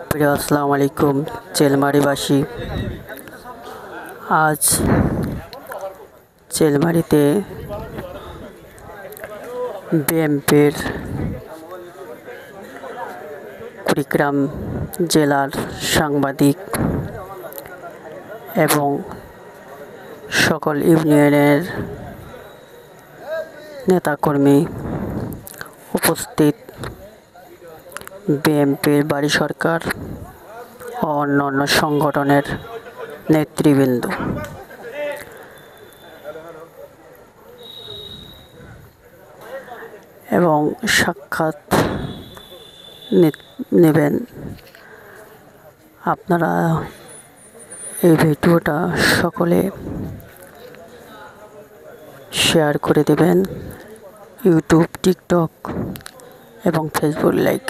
প্রিয় আসসালামু আলাইকুম চেলমারিবাসী। আজ চেলমারিতে বিএনপির কুড়িগ্রাম জেলার সাংবাদিক এবং সকল ইউনিয়নের নেতাকর্মী উপস্থিত, বিএনপির বাড়ি সরকার ও অন্যান্য সংগঠনের নেতৃবৃন্দ এবং সাক্ষাৎ নেবেন। আপনারা এই ভিডিওটা সকলে শেয়ার করে দেবেন, ইউটিউব, টিকটক এবং ফেসবুক লাইক।